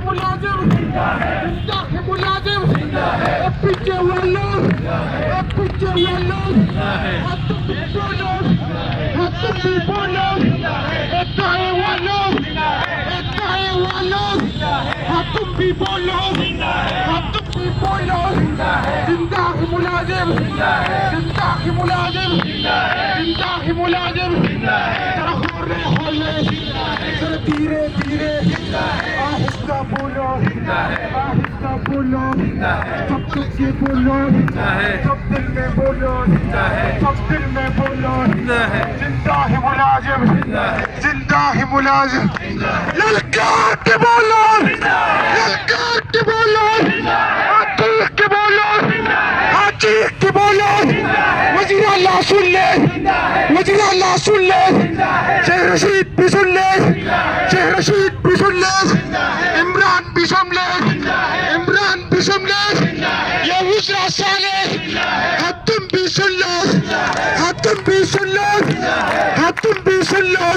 मुलाजिम पीछे वालों तुम भी बोलो ताए वालों तुम भी बोलो जिंदा ही मुलाजिम जरा होले जरा धीरे धीरे आहिस्ता बोलो सब कुछ ये बोलो सब दिल में बोलो जिंदा ही मुलाजिम ललकार के बोलो चीख के बोलो वजीर अल्लाह सुन ले शेख रशीद भी सुन ले इमरान भी सुन ले ये वज़ीर सालेह तुम भी सुन लो